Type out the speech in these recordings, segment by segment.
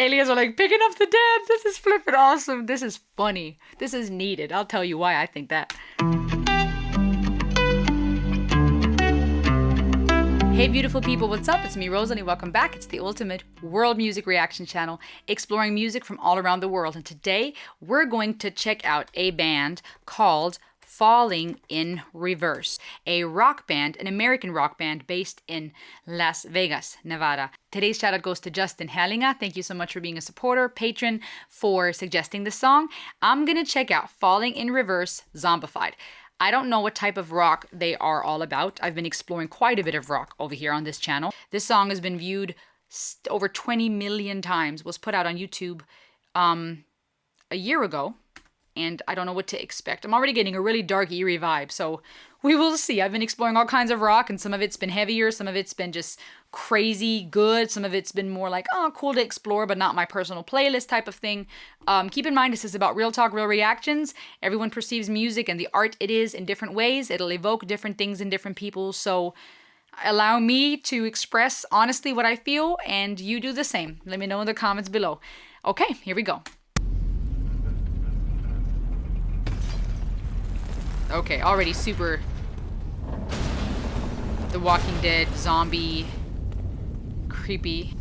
aliens are like picking up the dead. This is flipping awesome. This is funny. This is needed. I'll tell you why I think that. Hey beautiful people, what's up? It's me, Rosalie. Welcome back. It's the ultimate world music reaction channel, exploring music from all around the world. And today we're going to check out a band called Falling in Reverse, a rock band, an American rock band based in Las Vegas, Nevada. Today's shout out goes to Justin Hellinga. Thank you so much for being a supporter, patron, for suggesting this song. I'm gonna check out Falling in Reverse, Zombified. I don't know what type of rock they are all about. I've been exploring quite a bit of rock over here on this channel. This song has been viewed over 20 million times, was put out on YouTube a year ago, and I don't know what to expect. I'm already getting a really dark, eerie vibe, so we will see. I've been exploring all kinds of rock, and some of it's been heavier, some of it's been just crazy good, some of it's been more like, oh, cool to explore, but not my personal playlist type of thing. Keep in mind, this is about real talk, real reactions. Everyone perceives music and the art it is in different ways. It'll evoke different things in different people, so allow me to express honestly what I feel, and you do the same. Let me know in the comments below. Okay, here we go. Okay, already super The Walking Dead, zombie, creepy.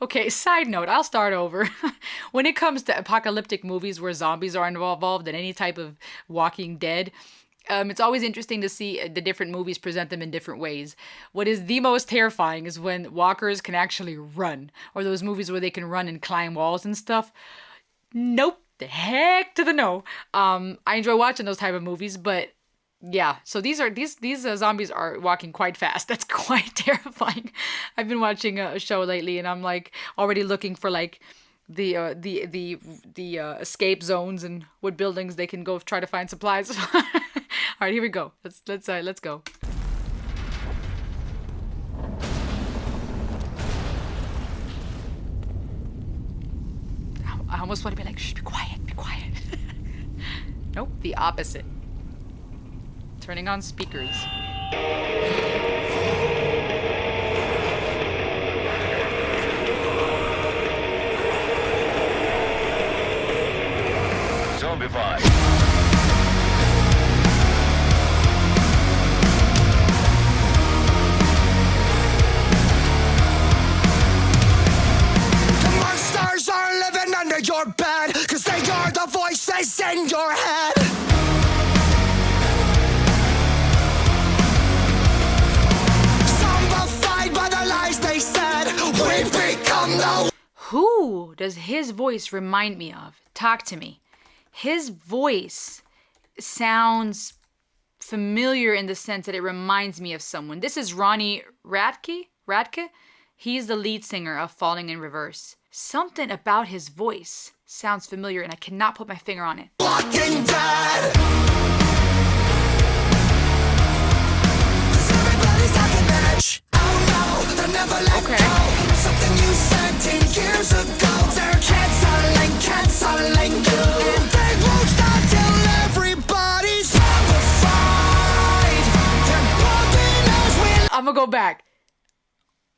Okay, side note, I'll start over. When it comes to apocalyptic movies where zombies are involved in any type of Walking Dead, it's always interesting to see the different movies present them in different ways. What is the most terrifying is when walkers can actually run, or those movies where they can run and climb walls and stuff. Nope, the heck to the no. I enjoy watching those type of movies, but yeah, so these zombies are walking quite fast. That's quite terrifying. I've been watching a show lately, and I'm like already looking for like the escape zones and what buildings they can go try to find supplies. All right, here we go. Let's go. I almost want to be like, shh, be quiet, be quiet. Nope, the opposite. Turning on speakers. Zombified. The monsters are living under your bed, 'cause they are the voices in your head. Who does his voice remind me of? Talk to me. His voice sounds familiar in the sense that it reminds me of someone. This is Ronnie Radke? He's the lead singer of Falling in Reverse. Something about his voice sounds familiar, and I cannot put my finger on it. Walking Dead. 'Cause everybody's talking that. Oh no, they'll never let go. Something you said 10 years ago. They're canceling you. And they won't stop till everybody's zombified. They're bumping us with. I'm gonna go back.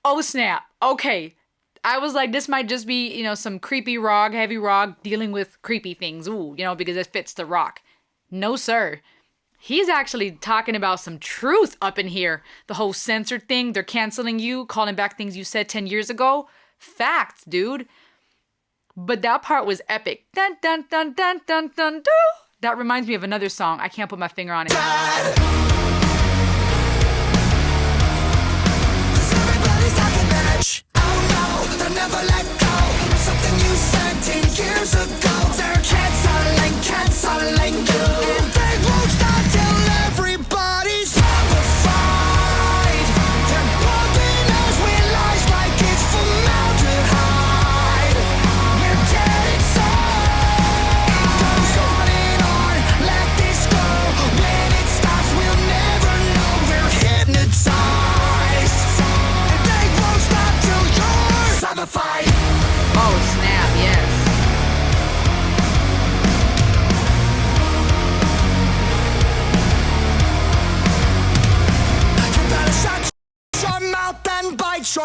Oh snap. Okay. I was like, this might just be, some creepy rock, heavy rock, dealing with creepy things. Ooh, because it fits the rock. No, sir. He's actually talking about some truth up in here. The whole censored thing, they're canceling you, calling back things you said 10 years ago. Facts, dude. But that part was epic. Dun, dun, dun, dun, dun, dun, dun. That reminds me of another song. I can't put my finger on it. 'Cause everybody's talking that. Oh no, they'll never let go. Something you said 10 years ago. They're canceling you. And they won't stop till everybody's zombified. They're bumping us with lies like it's formaldehyde. We're dead inside. It goes on and on, let this go. When it stops, we'll never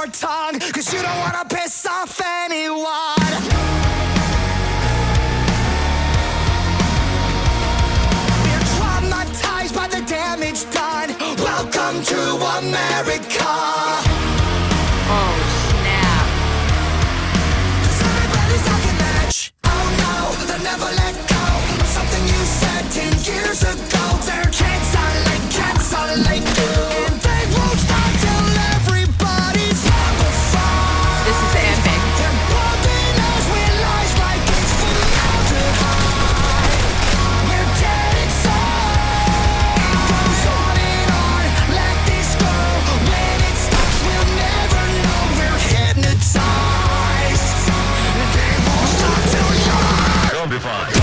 your tongue, cause you don't wanna piss off anyone. We're traumatized by the damage done. Welcome to America. Oh, snap. Cause everybody's talking match. Oh no, they'll never let go of something you said 10 years ago. They're canceling you, and they won't stop till everybody's zombified. This is epic. They're pumping us with lies like it's formaldehyde. We're dead inside. It goes on and on like this go. When it stops, we'll never know. We're hypnotized. They won't stop till you're Zombified.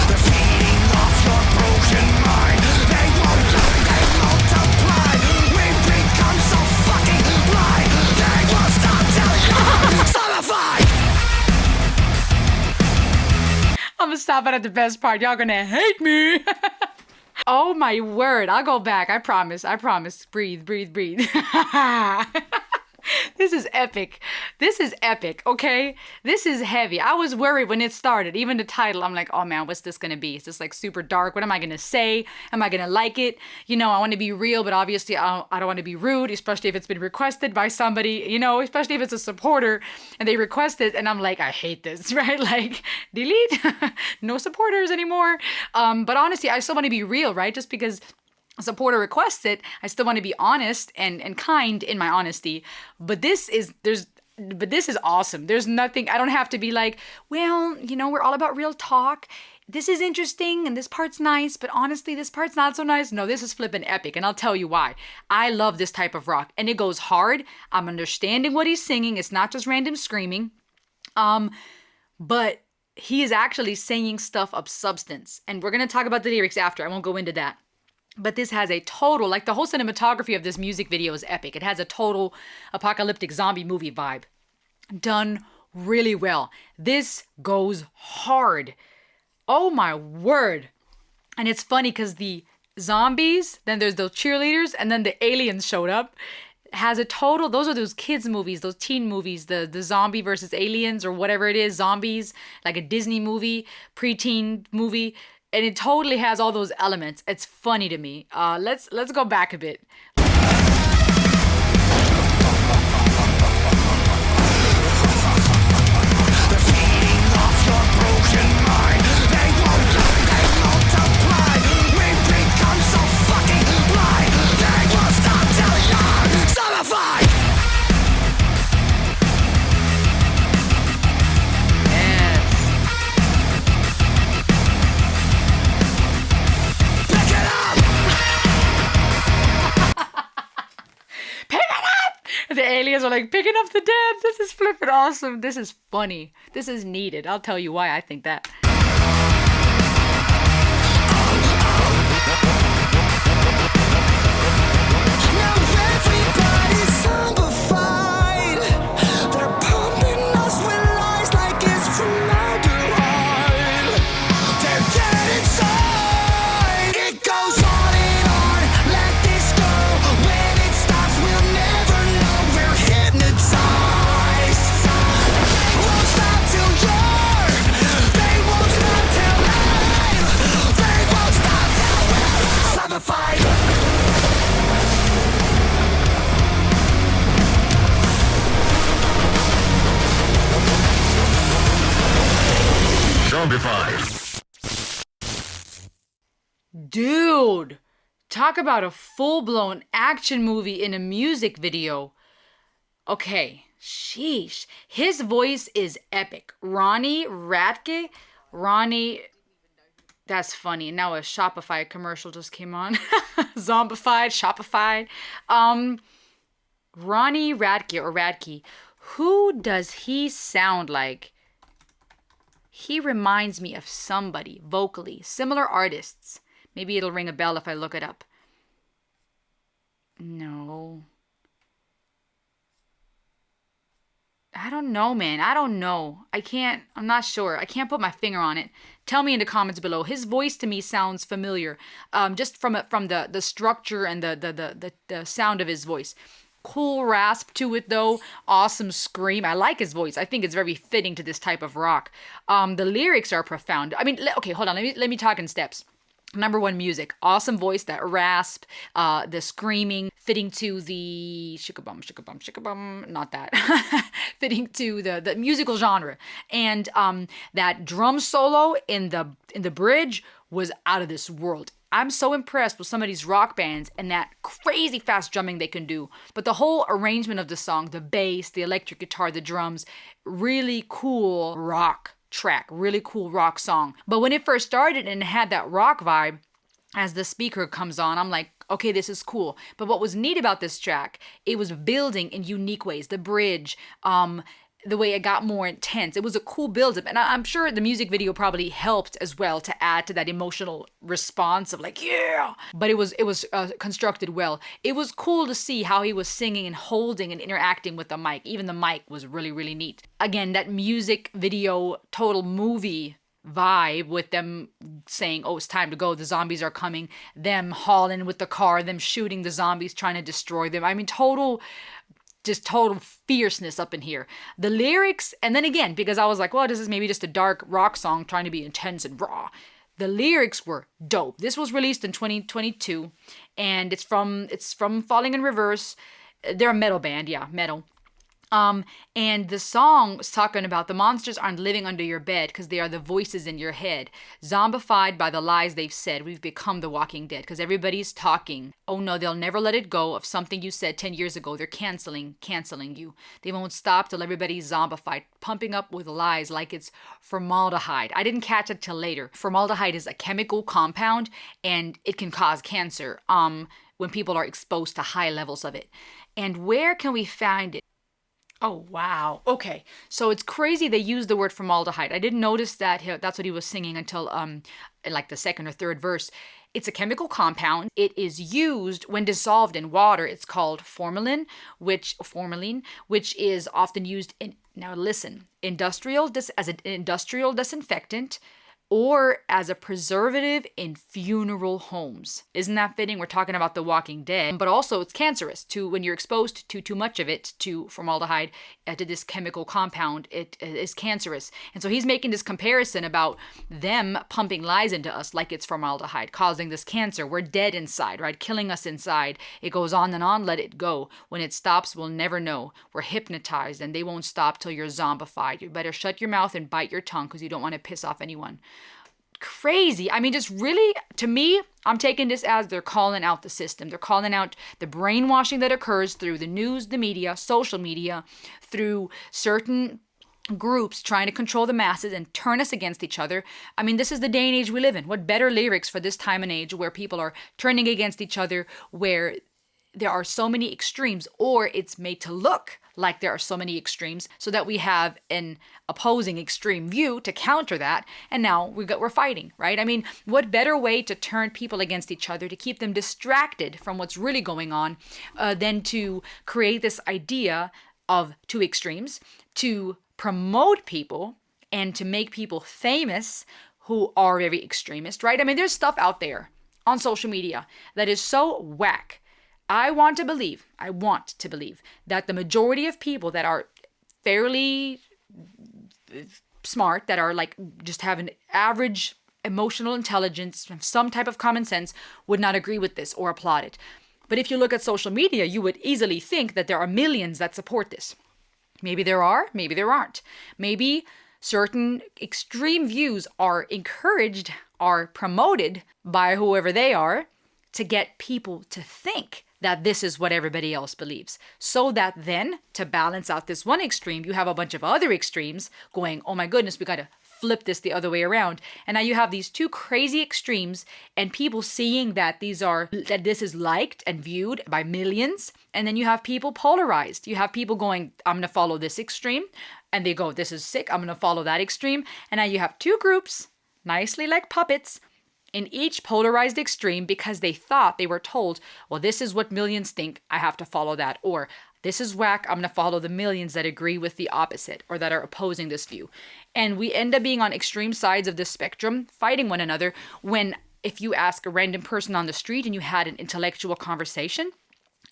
They're feeding off your broken mind. They won't die, they multiply. We become so fucking blind. They won't stop till you're zombified. I'm gonna stop it at the best part. Y'all gonna hate me. Oh my word. I'll go back. I promise. I promise. Breathe, breathe, breathe. This is epic. This is epic, okay? This is heavy. I was worried when it started. Even the title, I'm like, oh man, what's this gonna be? Is this like super dark? What am I gonna say? Am I gonna like it? You know, I want to be real, but obviously I don't want to be rude, especially if it's been requested by somebody, you know, especially if it's a supporter and they request it and I'm like, I hate this, right? Like, delete. No supporters anymore. But honestly, I still want to be real, right? Just because a supporter requests it, I still want to be honest and kind in my honesty. But this is awesome. There's nothing, I don't have to be like, well, you know, we're all about real talk. This is interesting and this part's nice, but honestly, this part's not so nice. No, this is flippin' epic, and I'll tell you why. I love this type of rock, and it goes hard. I'm understanding what he's singing. It's not just random screaming. But he is actually saying stuff of substance. And we're going to talk about the lyrics after. I won't go into that. But this has a total, like the whole cinematography of this music video is epic. It has a total apocalyptic zombie movie vibe. Done really well. This goes hard. Oh my word. And it's funny because the zombies, then there's those cheerleaders, and then the aliens showed up. Has a total, those are those kids movies, those teen movies, the zombie versus aliens or whatever it is, zombies, like a Disney movie, preteen movie. And it totally has all those elements. It's funny to me. Let's go back a bit. They're feeding off your broken mind. They won't die, they multiply. We become so fucking blind. They won't stop till you're zombified. Yes. Pick it up. Pick it up! The aliens are like, picking up the dead. This is flipping awesome. This is funny. This is needed. I'll tell you why I think that. Now everybody's zombified. They're pumping us with lies like it's formaldehyde. They're dead inside. It goes on and on. Let this go. When it stops, we'll never know. We're hypnotized. Won't stop till you're. They won't stop till I'm. They won't stop till we're zombified. Zombified. Dude, talk about a full-blown action movie in a music video. Okay, sheesh. His voice is epic. Ronnie Radke? Ronnie... That's funny. Now a Shopify commercial just came on. Zombified, Shopify. Ronnie Radke or Radke. Who does he sound like? He reminds me of somebody vocally. Similar artists. Maybe it'll ring a bell if I look it up. No. I don't know, man. I don't know. I'm not sure. I can't put my finger on it. Tell me in the comments below. His voice to me sounds familiar. Just from the structure and the sound of his voice. Cool rasp to it though. Awesome scream. I like his voice. I think it's very fitting to this type of rock. The lyrics are profound. I mean, okay, hold on. Let me talk in steps. Number one, music. Awesome voice, that rasp, the screaming, fitting to the shikabum, shikabum, shikabum, not that. Fitting to the musical genre. And that drum solo in the bridge was out of this world. I'm so impressed with some of these rock bands and that crazy fast drumming they can do. But the whole arrangement of the song, the bass, the electric guitar, the drums, really cool rock track, really cool rock song. But when it first started and it had that rock vibe, as the speaker comes on, I'm like, okay, this is cool. But what was neat about this track, it was building in unique ways. The bridge, the way it got more intense. It was a cool build-up. And I'm sure the music video probably helped as well to add to that emotional response of like, yeah. But it was constructed well. It was cool to see how he was singing and holding and interacting with the mic. Even the mic was really, really neat. Again, that music video, total movie vibe with them saying, oh, it's time to go, the zombies are coming, them hauling with the car, them shooting the zombies, trying to destroy them. I mean, total fierceness up in here. The lyrics, and then again, because I was like, well, this is maybe just a dark rock song trying to be intense and raw. The lyrics were dope. This was released in 2022, and it's from Falling in Reverse. They're a metal band, yeah, metal. And the song is talking about the monsters aren't living under your bed because they are the voices in your head. Zombified by the lies they've said, we've become the walking dead because everybody's talking. Oh no, they'll never let it go of something you said 10 years ago. They're canceling you. They won't stop till everybody's zombified, pumping up with lies like it's formaldehyde. I didn't catch it till later. Formaldehyde is a chemical compound and it can cause cancer when people are exposed to high levels of it. And where can we find it? Oh, wow. Okay. So it's crazy they use the word formaldehyde. I didn't notice that that's what he was singing until like the second or third verse. It's a chemical compound. It is used when dissolved in water. It's called formalin, which is often used in, now listen, as an industrial disinfectant, or as a preservative in funeral homes. Isn't that fitting? We're talking about The Walking Dead, but also it's cancerous to when you're exposed to too much of it, to formaldehyde, to this chemical compound, it is cancerous. And so he's making this comparison about them pumping lies into us like it's formaldehyde, causing this cancer. We're dead inside, right? Killing us inside. It goes on and on, let it go. When it stops, we'll never know. We're hypnotized and they won't stop till you're zombified. You better shut your mouth and bite your tongue because you don't want to piss off anyone. Crazy. I mean, just really, to me, I'm taking this as they're calling out the system. They're calling out the brainwashing that occurs through the news, the media, social media, through certain groups trying to control the masses and turn us against each other. I mean, this is the day and age we live in. What better lyrics for this time and age where people are turning against each other, where there are so many extremes, or it's made to look like there are so many extremes so that we have an opposing extreme view to counter that, and now we're fighting, right? I mean, what better way to turn people against each other, to keep them distracted from what's really going on, than to create this idea of two extremes, to promote people and to make people famous who are very extremist, right? I mean, there's stuff out there on social media that is so whack. I want to believe that the majority of people that are fairly smart, that are like just have an average emotional intelligence, some type of common sense, would not agree with this or applaud it. But if you look at social media, you would easily think that there are millions that support this. Maybe there are, maybe there aren't. Maybe certain extreme views are encouraged, are promoted by whoever they are to get people to think that this is what everybody else believes. So that then, to balance out this one extreme, you have a bunch of other extremes going, oh my goodness, we got to flip this the other way around. And now you have these two crazy extremes and people seeing that this is liked and viewed by millions. And then you have people polarized. You have people going, I'm going to follow this extreme. And they go, this is sick, I'm going to follow that extreme. And now you have two groups, nicely like puppets, in each polarized extreme because they thought, they were told, well, this is what millions think, I have to follow that. Or this is whack. I'm going to follow the millions that agree with the opposite or that are opposing this view. And we end up being on extreme sides of the spectrum, fighting one another, when if you ask a random person on the street and you had an intellectual conversation,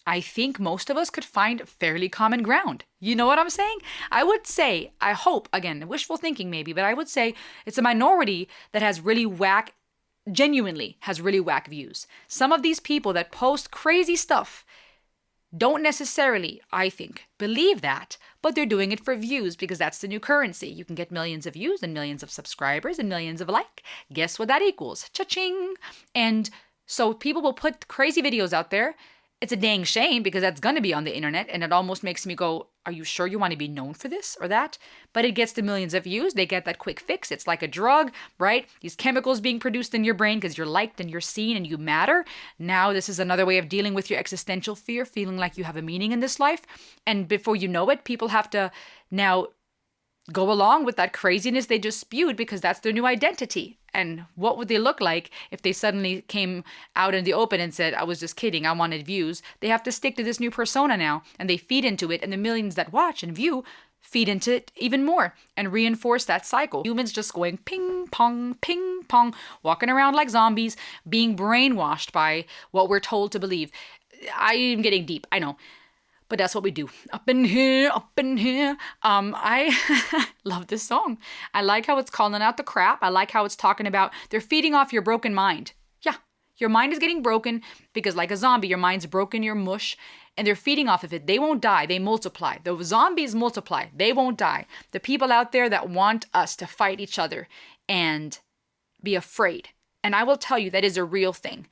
I think most of us could find fairly common ground. You know what I'm saying? I would say, I hope, again, wishful thinking maybe, but I would say it's a minority that has really whack, genuinely has really whack views. Some of these people that post crazy stuff don't necessarily, I think, believe that, but they're doing it for views because that's the new currency. You can get millions of views and millions of subscribers and millions of like. Guess what that equals? Cha-ching! And so people will put crazy videos out there. It's a dang shame because that's going to be on the internet, and it almost makes me go, are you sure you want to be known for this or that? But it gets to millions of views. They get that quick fix. It's like a drug, right? These chemicals being produced in your brain because you're liked and you're seen and you matter. Now this is another way of dealing with your existential fear, feeling like you have a meaning in this life. And before you know it, people have to now go along with that craziness they just spewed because that's their new identity. And what would they look like if they suddenly came out in the open and said, I was just kidding, I wanted views? They have to stick to this new persona now, and they feed into it, and the millions that watch and view feed into it even more and reinforce that cycle. Humans just going ping pong, walking around like zombies, being brainwashed by what we're told to believe. I am getting deep, I know. But that's what we do. Up in here, up in here. I love this song. I like how it's calling out the crap. I like how it's talking about they're feeding off your broken mind. Yeah, your mind is getting broken because like a zombie, your mind's broken, you're mush, and they're feeding off of it. They won't die. They multiply. The zombies multiply. They won't die. The people out there that want us to fight each other and be afraid. And I will tell you that is a real thing.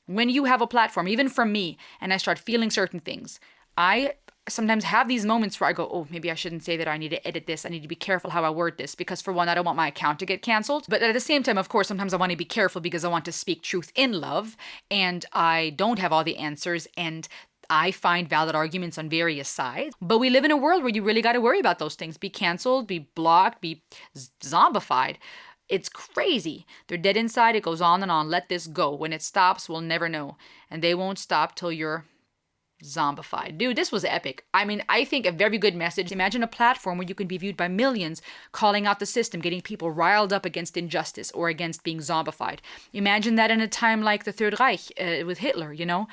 When you have a platform, even from me, and I start feeling certain things, I sometimes have these moments where I go, oh, maybe I shouldn't say that. I need to edit this. I need to be careful how I word this because for one, I don't want my account to get canceled. But at the same time, of course, sometimes I want to be careful because I want to speak truth in love and I don't have all the answers and I find valid arguments on various sides. But we live in a world where you really got to worry about those things. Be canceled, be blocked, be zombified. It's crazy. They're dead inside. It goes on and on. Let this go. When it stops, we'll never know. And they won't stop till you're zombified. Dude, this was epic. I mean, I think a very good message. Imagine a platform where you can be viewed by millions, calling out the system, getting people riled up against injustice or against being zombified. Imagine that in a time like the Third Reich with Hitler, you know,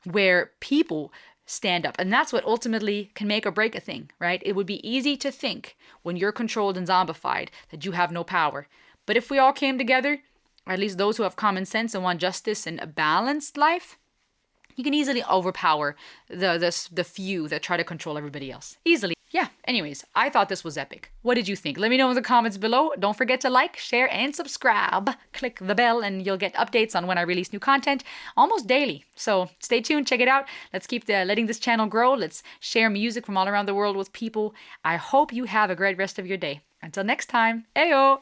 where people stand up. And that's what ultimately can make or break a thing, right? It would be easy to think when you're controlled and zombified that you have no power. But if we all came together, or at least those who have common sense and want justice and a balanced life, you can easily overpower the few that try to control everybody else. Easily. Yeah, anyways, I thought this was epic. What did you think? Let me know in the comments below. Don't forget to like, share, and subscribe. Click the bell and you'll get updates on when I release new content almost daily. So stay tuned, check it out. Let's keep letting this channel grow. Let's share music from all around the world with people. I hope you have a great rest of your day. Until next time, ayo!